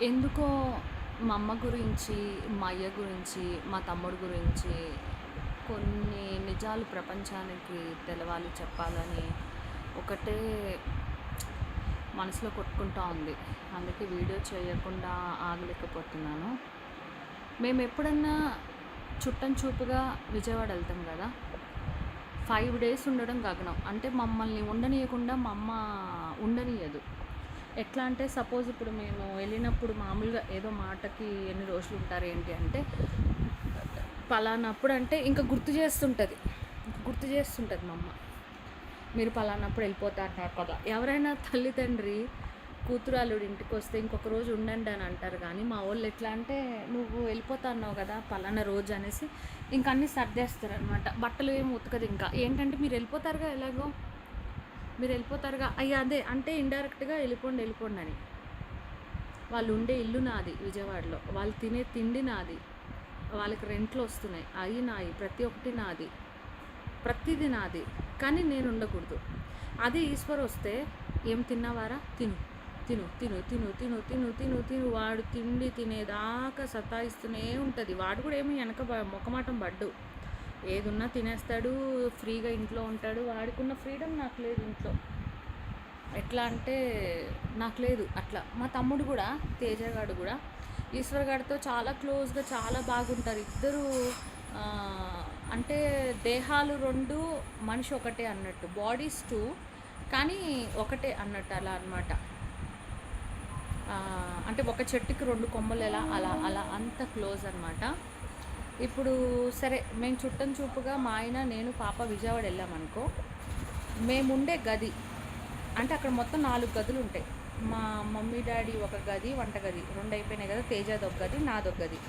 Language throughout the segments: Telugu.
ఎందుకో మా అమ్మ గురించి, మా అయ్య గురించి, మా తమ్ముడు గురించి కొన్ని నిజాలు ప్రపంచానికి తెలవాలి, చెప్పాలని ఒకటే మనసులో కొట్టుకుంటా ఉంది. అందుకే వీడియో చేయకుండా ఆగలేకపోతున్నాను. మేము ఎప్పుడన్నా చుట్టం చూపుగా విజయవాడ వెళ్తాం కదా! 5 డేస్ ఉండడం గగనం. అంటే మమ్మల్ని ఉండనీయకుండా మా అమ్మ ఉండనీయదు. ఎట్లా అంటే సపోజ్ ఇప్పుడు మేము వెళ్ళినప్పుడు మామూలుగా ఏదో మాటకి ఎన్ని రోజులు ఉంటారు ఏంటి అంటే పలానప్పుడు అంటే ఇంకా గుర్తు చేస్తుంటుంది మా అమ్మ. మీరు పలానప్పుడు వెళ్ళిపోతా అంటారు కదా. ఎవరైనా తల్లిదండ్రి కూతురు అల్లుడు ఇంటికి వస్తే ఇంకొక రోజు ఉండండి అని అంటారు. కానీ మా వాళ్ళు ఎట్లా అంటే నువ్వు వెళ్ళిపోతా అన్నావు కదా పలానా రోజు అనేసి ఇంకా అన్నీ సర్దేస్తారనమాట. బట్టలు ఏమి ఉతకదు. ఇంకా ఏంటంటే మీరు వెళ్ళిపోతారుగా, ఎలాగో మీరు వెళ్ళిపోతారుగా, అయ్యా అదే అంటే ఇండైరెక్ట్గా వెళ్ళిపోండి అని. వాళ్ళు ఉండే ఇల్లు నాది విజయవాడలో, వాళ్ళు తినే తిండి నాది, వాళ్ళకి రెంట్లు వస్తున్నాయి, అవి నాయి, ప్రతి ఒక్కటి నాది, ప్రతిదీ నాది. కానీ నేను ఉండకూడదు. అదే ఈశ్వర్ వస్తే ఏం తిన్నావారా, తిను తిను తిను తిను తిను తిను తిను తిను వాడు తిండి తినేదాకా సతాయిస్తూనే ఉంటుంది. వాడు కూడా ఏమి వెనక మొక్కమాటం పడ్డు, ఏదున్నా తినేస్తాడు, ఫ్రీగా ఇంట్లో ఉంటాడు. వాడికున్న ఫ్రీడమ్ నాకు లేదు ఇంట్లో. ఎట్లా అంటే నాకు లేదు అట్లా. మా తమ్ముడు కూడా, తేజగాడు కూడా ఈశ్వర్ గారితో చాలా క్లోజ్గా చాలా బాగుంటారు ఇద్దరు. అంటే దేహాలు రెండు, మనిషి ఒకటే అన్నట్టు, బాడీస్ టూ కానీ ఒకటే అన్నట్టు, అలా అనమాట. అంటే ఒక చెట్టుకి రెండు కొమ్మలు ఎలా, అలా అలా అంత క్లోజ్ అనమాట. ఇప్పుడు సరే మేము చుట్టం చూపుగా మా ఆయన నేను పాప విజయవాడ వెళ్ళామనుకో, మేముండే గది అంటే అక్కడ మొత్తం 4 గదులు ఉంటాయి. మా మమ్మీ డాడీ ఒక గది, వంటగది 2 అయిపోయినాయి కదా, తేజాది ఒక గది, నాదొక గది,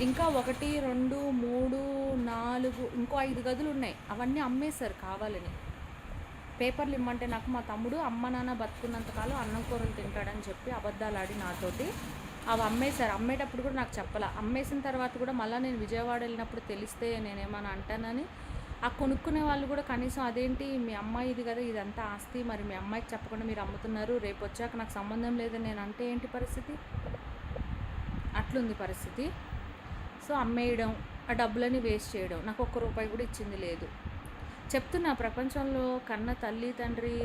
ఇంకా 1 2 3 4 ఇంకో 5 గదులు ఉన్నాయి. అవన్నీ అమ్మేశారు కావాలని. పేపర్లు ఇమ్మంటే నాకు మా తమ్ముడు అమ్మ నాన్న బతుకున్నంతకాలం అన్నం కూరలు తింటాడని చెప్పి అబద్ధాలు ఆడి నాతోటి అవి అమ్మేశారు. అమ్మేటప్పుడు కూడా నాకు చెప్పాల. అమ్మేసిన తర్వాత కూడా మళ్ళీ నేను విజయవాడ వెళ్ళినప్పుడు తెలిస్తే నేనేమన్నా అంటానని ఆ కొనుక్కునే వాళ్ళు కూడా కనీసం అదేంటి మీ అమ్మాయి ఇది కదా, ఇదంతా ఆస్తి, మరి మీ అమ్మాయికి చెప్పకుండా మీరు అమ్ముతున్నారు, రేపు వచ్చాక నాకు సంబంధం లేదని నేను అంటే ఏంటి పరిస్థితి? అట్లుంది పరిస్థితి. సో అమ్మేయడం, ఆ డబ్బులని వేస్ట్ చేయడం, నాకు ₹1 కూడా ఇచ్చింది లేదు. చెప్తున్నా, ప్రపంచంలో కన్న తల్లి తండ్రి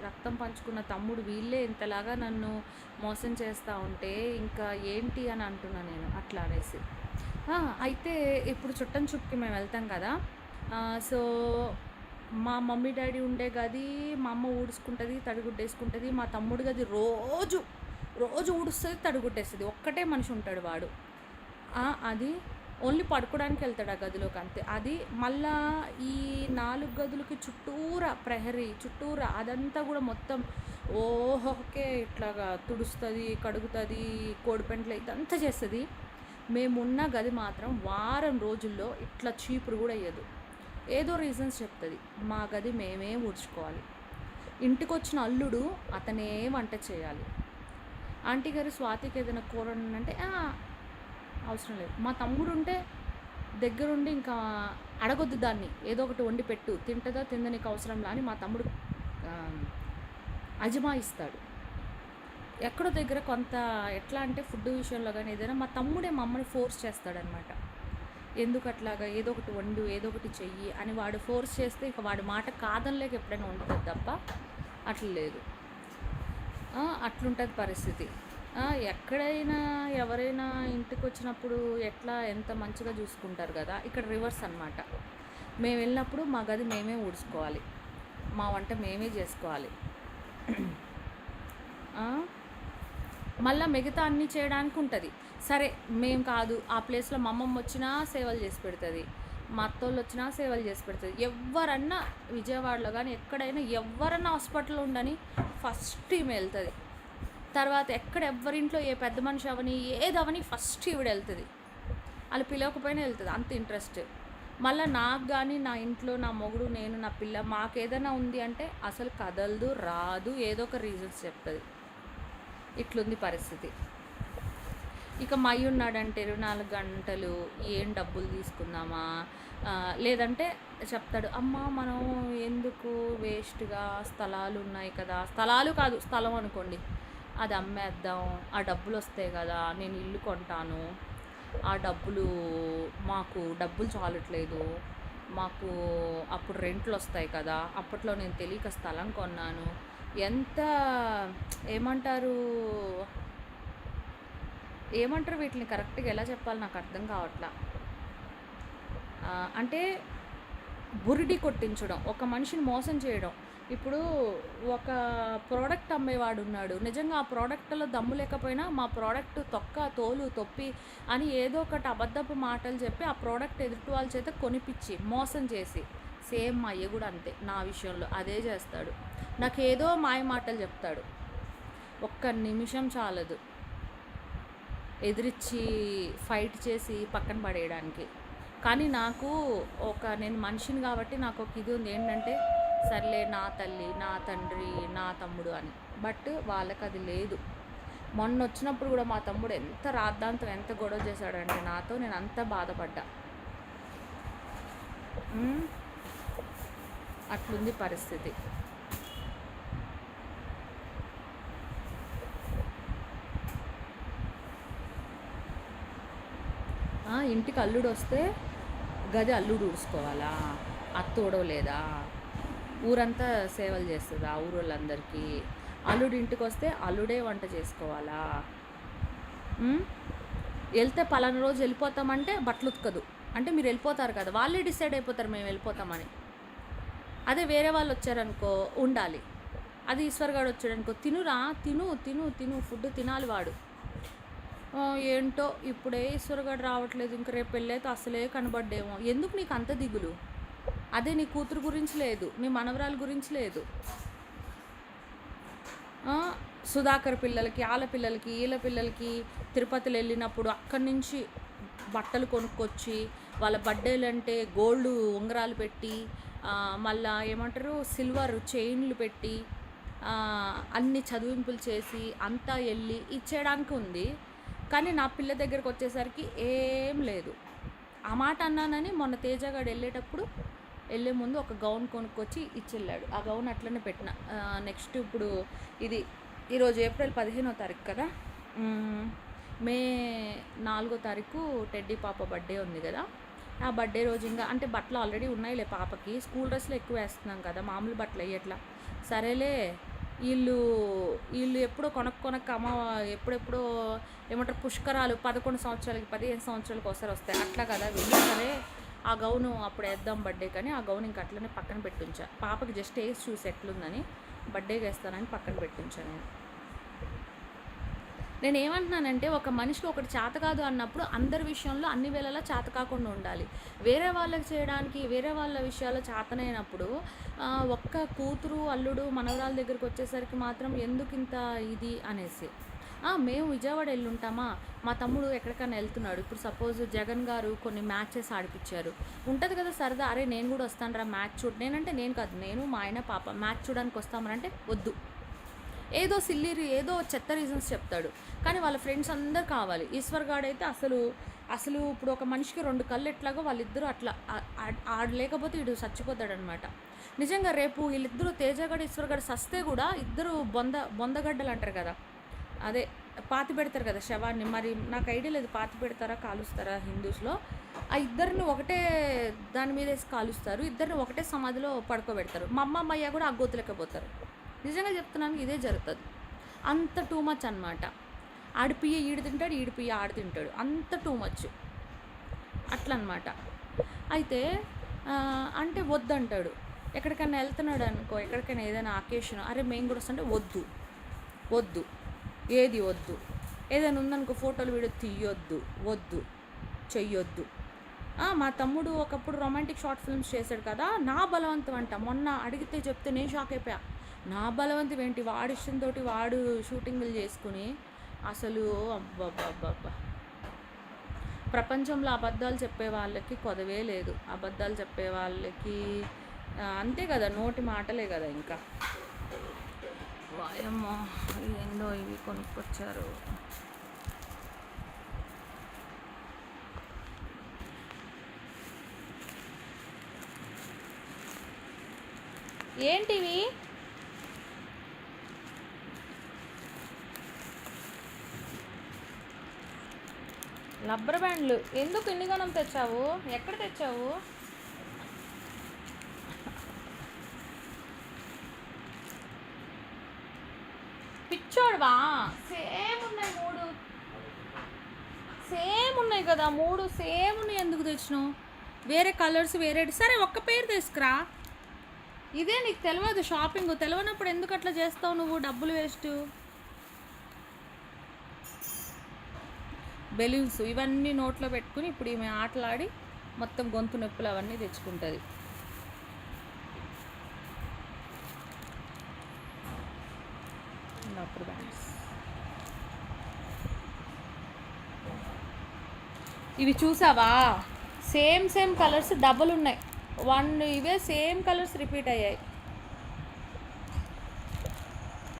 రక్తం పంచుకున్న తమ్ముడు వీళ్ళే ఇంతలాగా నన్ను మోసం చేస్తూ ఉంటే ఇంకా ఏంటి అని అంటున్నా నేను అట్లా అనేసి. అయితే ఇప్పుడు చుట్టం చుట్టుకి మేము వెళ్తాం కదా. సో మా మమ్మీ డాడీ ఉండే గది మా అమ్మ ఊడ్చుకుంటుంది, తడిగుడ్డేసుకుంటుంది. మా తమ్ముడు గది రోజు రోజు ఊడుస్తుంది, తడిగుడ్డేస్తుంది. ఒక్కటే మనిషి ఉంటాడు వాడు. అది ఓన్లీ పడుకోవడానికి వెళ్తాడు ఆ గదిలోకి, అంతే. అది మళ్ళా ఈ 4 గదులకి చుట్టూరా ప్రహరీ, చుట్టూరా అదంతా కూడా మొత్తం ఓహోకే ఇట్లాగా తుడుస్తుంది, కడుగుతుంది, కోడిపెంటలు ఇదంతా చేస్తుంది. మేమున్న గది మాత్రం వారం రోజుల్లో ఇట్లా చీపురు కూడా అయ్యదు. ఏదో రీజన్స్ చెప్తుంది. మా గది మేమే ఊడ్చుకోవాలి. ఇంటికి వచ్చిన అల్లుడు అతనే వంట చేయాలి. ఆంటీ గారు స్వాతికి ఏదైనా కూర అంటే అవసరం లేదు. మా తమ్ముడు ఉంటే దగ్గరుండి ఇంకా అడగొద్దు దాన్ని, ఏదో ఒకటి వండి పెట్టు, తింటదా తింద నీకు అవసరంలా అని మా తమ్ముడు అజమాయిస్తాడు. ఎక్కడో దగ్గర కొంత ఎట్లా అంటే ఫుడ్ విషయంలో కానీ ఏదైనా మా తమ్ముడే మా అమ్మని ఫోర్స్ చేస్తాడనమాట. ఎందుకు అట్లాగా, ఏదో ఒకటి వండు, ఏదో ఒకటి చెయ్యి అని వాడు ఫోర్స్ చేస్తే ఇక వాడి మాట కాదనలేక ఎప్పుడైనా వండుతుంది తప్ప అట్లా లేదు. అట్లుంటుంది పరిస్థితి. ఎక్కడైనా ఎవరైనా ఇంటికి వచ్చినప్పుడు ఎట్లా ఎంత మంచిగా చూసుకుంటారు కదా, ఇక్కడ రివర్స్ అనమాట. మేము వెళ్ళినప్పుడు మా గది మేమే ఊడ్చుకోవాలి, మా వంట మేమే చేసుకోవాలి. మళ్ళీ మిగతా అన్నీ చేయడానికి ఉంటుంది. సరే మేము కాదు, ఆ ప్లేస్లో మా అమ్మమ్మ వచ్చినా సేవలు చేసి పెడుతుంది, మా అత్తోళ్ళు వచ్చినా సేవలు చేసి పెడుతుంది. ఎవరన్నా విజయవాడలో కానీ ఎక్కడైనా ఎవరన్నా హాస్పిటల్లో ఉండని ఫస్ట్ ఈమె వెళ్తుంది. తర్వాత ఎక్కడ ఎవరింట్లో ఏ పెద్ద మనిషి అవని ఏదవని ఫస్ట్ ఈవిడ వెళ్తుంది. వాళ్ళు పిలవకపోయినా వెళ్తుంది, అంత ఇంట్రెస్ట్. మళ్ళీ నాకు కానీ నా ఇంట్లో నా మొగుడు, నేను, నా పిల్ల మాకేదైనా ఉంది అంటే అసలు కదలదు, రాదు, ఏదో ఒక రీజన్స్ చెప్తుంది. ఇట్లుంది పరిస్థితి. ఇక మై ఉన్నాడంటే 24 గంటలు ఏం డబ్బులు తీసుకుందామా, లేదంటే చెప్తాడు అమ్మ మనం ఎందుకు వేస్ట్గా స్థలాలు ఉన్నాయి కదా, స్థలాలు కాదు స్థలం అనుకోండి, అది అమ్మేద్దాం, ఆ డబ్బులు వస్తాయి కదా, నేను ఇల్లు కొంటాను, ఆ డబ్బులు మాకు డబ్బులు చాలట్లేదు, మాకు అప్పుడు రెంట్లు వస్తాయి కదా, అప్పట్లో నేను తెలియక స్థలం కొన్నాను, ఎంత ఏమంటారు ఏమంటారు వీటిని కరెక్ట్గా ఎలా చెప్పాలి నాకు అర్థం కావట్లా. అంటే బురిడి కొట్టించడం, ఒక మనిషిని మోసం చేయడం. ఇప్పుడు ఒక ప్రోడక్ట్ అమ్మేవాడు ఉన్నాడు, నిజంగా ఆ ప్రోడక్ట్లో దమ్ము లేకపోయినా మా ప్రోడక్ట్ తొక్క తోలు తొప్పి అని ఏదో ఒకటి అబద్ధపు మాటలు చెప్పి ఆ ప్రోడక్ట్ ఎదుటి వాళ్ళ చేత కొనిపించి మోసం చేసి, సేమ్ మా అయ్య కూడా అంతే, నా విషయంలో అదే చేస్తాడు. నాకేదో మాయ మాటలు చెప్తాడు, ఒక్క నిమిషం చాలదు ఎదిరించి ఫైట్ చేసి పక్కన పడేయడానికి. కానీ నాకు నేను మనిషిని కాబట్టి నాకు ఒక ఇది ఉంది ఏంటంటే, సర్లే నా తల్లి, నా తండ్రి, నా తమ్ముడు అని. బట్ వాళ్ళకి అది లేదు. మొన్న వచ్చినప్పుడు కూడా మా తమ్ముడు ఎంత రాద్ధాంతం, ఎంత గొడవ చేశాడంటే నాతో, నేను అంత బాధపడ్డా. అట్లుంది పరిస్థితి. ఇంటికి అల్లుడు వస్తే గది అల్లుడు ఊడ్చుకోవాలా, అత్త ఊడవలేదా, ఊరంతా సేవలు చేస్తుందా ఊరోళ్ళందరికీ, అల్లుడు ఇంటికి వస్తే అల్లుడే వంట చేసుకోవాలా, వెళ్తే పలానా రోజు వెళ్ళిపోతామంటే బట్టలు ఉతకదు, అంటే మీరు వెళ్ళిపోతారు కదా, వాళ్ళే డిసైడ్ అయిపోతారు మేము వెళ్ళిపోతామని. అదే వేరే వాళ్ళు వచ్చారనుకో ఉండాలి. అది ఈశ్వర్ గారు వచ్చాడనుకో, తినురా, తిను తిను తిను, ఫుడ్ తినాలి వాడు. ఏంటో ఇప్పుడే ఈశ్వరగాడు రావట్లేదు, ఇంక రేపు పెళ్ళైతే అసలే కనబడ్డేమో. ఎందుకు నీకు అంత దిగులు? అదే నీ కూతురు గురించి లేదు, నీ మనవరాల గురించి లేదు. సుధాకర్ పిల్లలకి, వాళ్ళ పిల్లలకి, వీళ్ళ పిల్లలకి తిరుపతిలో వెళ్ళినప్పుడు అక్కడి నుంచి బట్టలు కొనుక్కొచ్చి వాళ్ళ బర్త్డేలు అంటే గోల్డ్ ఉంగరాలు పెట్టి, మళ్ళా ఏమంటారు సిల్వర్ చైన్లు పెట్టి అన్ని చదివింపులు చేసి అంతా వెళ్ళి ఇచ్చేయడానికి ఉంది. కానీ నా పిల్ల దగ్గరకు వచ్చేసరికి ఏం లేదు. ఆ మాట అన్నానని మొన్న తేజగాడు వెళ్ళే ముందు ఒక గౌన్ కొనుక్కొచ్చి ఇచ్చెళ్ళాడు. ఆ గౌన్ అట్లనే పెట్టిన. నెక్స్ట్ ఇప్పుడు ఈరోజు ఏప్రిల్ 15వ తారీఖు కదా, మే 4వ తారీఖు టెడ్డీ పాప బర్త్డే ఉంది కదా, ఆ బర్త్డే రోజు ఇంకా అంటే బట్టలు ఆల్రెడీ ఉన్నాయిలే పాపకి, స్కూల్ డ్రెస్లో ఎక్కువ వేస్తున్నాం కదా, మామూలు బట్టలు వేయట్లా. సరేలే వీళ్ళు ఎప్పుడో కొనక్క అమ్మ ఎప్పుడెప్పుడో ఏమంటారు పుష్కరాలు 11 సంవత్సరాలకి 15 సంవత్సరాలకు ఒకసారి వస్తాయి అట్లా కదా వీళ్ళు. సరే ఆ గౌను అప్పుడు వేద్దాం బర్త్డే, కానీ ఆ గౌన్ ఇంకా అట్లనే పక్కన పెట్టుంచా. పాపకి జస్ట్ వేసి చూసి ఎట్లుందని, బర్త్డేకి వేస్తానని పక్కన పెట్టుంచాను. నేను ఏమంటున్నానంటే, ఒక మనిషికి ఒకటి చేత కాదు అన్నప్పుడు అందరి విషయంలో అన్ని వేళలా చేత కాకుండా ఉండాలి. వేరే వాళ్ళకి చేయడానికి, వేరే వాళ్ళ విషయాల్లో చేతనైనప్పుడు ఒక్క కూతురు అల్లుడు మనవరాల దగ్గరికి వచ్చేసరికి మాత్రం ఎందుకు ఇంత ఇది అనేసి. మేము విజయవాడ వెళ్ళుంటామా, మా తమ్ముడు ఎక్కడికైనా వెళ్తున్నాడు, ఇప్పుడు సపోజ్ జగన్ గారు కొన్ని మ్యాచెస్ ఆడిపించారు, ఉంటుంది కదా సరదా, అరే నేను కూడా వస్తాను రా మ్యాచ్ చూడు, నేను కాదు, నేను మా ఆయన పాప మ్యాచ్ చూడడానికి వస్తామనంటే వద్దు, ఏదో ఏదో చెత్త రీజన్స్ చెప్తాడు. కానీ వాళ్ళ ఫ్రెండ్స్ అందరు కావాలి. ఈశ్వర్ గాడు అయితే అసలు ఇప్పుడు ఒక మనిషికి 2 కళ్ళు ఎట్లాగో వాళ్ళిద్దరూ అట్లా ఆడలేకపోతే ఇటు చచ్చిపోతాడనమాట. నిజంగా రేపు వీళ్ళిద్దరూ తేజగాడు ఈశ్వర్ గాడు సస్తే కూడా ఇద్దరు బొందగడ్డలు అంటారు కదా, అదే పాతి పెడతారు కదా శవాన్ని. మరి నాకు ఐడియా లేదు, పాతి పెడతారా కాలుస్తారా హిందూస్లో. ఆ ఇద్దరిని ఒకటే దాని మీద వేసి కాలుస్తారు, ఇద్దరిని ఒకటే సమాధిలో పడుకోబెడతారు. మా అమ్మయ్య కూడా ఆ గోతులేకపోతారు. నిజంగా చెప్తున్నాను, ఇదే జరుగుతుంది. అంత టూ మచ్ అనమాట. ఆడిపియ్య ఈడు తింటాడు, ఈడిపియ్య ఆడు తింటాడు, అంత టూ మచ్ అట్లా అనమాట. అయితే అంటే వద్దంటాడు. ఎక్కడికైనా వెళ్తున్నాడు అనుకో, ఎక్కడికైనా ఏదైనా అకేషన్, అరే మేము కూడా వస్తుంటే వద్దు ఏది వద్దు, ఏదైనా ఉందనుకో ఫోటోలు వీడియో తీయొద్దు, వద్దు చెయ్యొద్దు. మా తమ్ముడు ఒకప్పుడు రొమాంటిక్ షార్ట్ ఫిల్మ్స్ చేశాడు కదా, నా బలవంతం అంట. మొన్న అడిగితే చెప్తే నేను షాక్ అయిపోయా. నా బలవంతం ఏంటి, వాడి ఇష్టంతో వాడు షూటింగ్లు చేసుకుని అసలు అబ్బబ్బబ్బబ్బా. ప్రపంచంలో అబద్ధాలు చెప్పే వాళ్ళకి కొదవే లేదు. అబద్ధాలు చెప్పే వాళ్ళకి అంతే కదా, నోటి మాటలే కదా. ఇంకా వాయమ్మో ఏందో ఇవి కొనుక్కొచ్చారు. ఏంటివి? రబ్బర్ బ్యాండ్లు ఎందుకు ఇన్నిగానం తెచ్చావు? ఎక్కడ తెచ్చావు? పిచ్చోడువా? సేమ్ ఉన్నాయి 3. సేమ్ ఉన్నాయి కదా 3 సేమ్ ఉన్నాయి, ఎందుకు తెచ్చినావు? వేరే కలర్స్ వేరే. సరే ఒక్క పేరు తీసుకురా. ఇదే నీకు తెలియదు షాపింగ్. తెలియనప్పుడు ఎందుకు అట్లా చేస్తావు నువ్వు? డబ్బులు వేస్ట్. బెలూన్స్ ఇవన్నీ నోట్లో పెట్టుకుని ఇప్పుడు ఈమె ఆటలాడి మొత్తం గొంతు నొప్పులు అవన్నీ తెచ్చుకుంటుంది. రబ్బర్ బ్యాండ్స్ ఇవి చూసావా? సేమ్ కలర్స్ డబుల్ ఉన్నాయి. 1 ఇవే సేమ్ కలర్స్ రిపీట్ అయ్యాయి.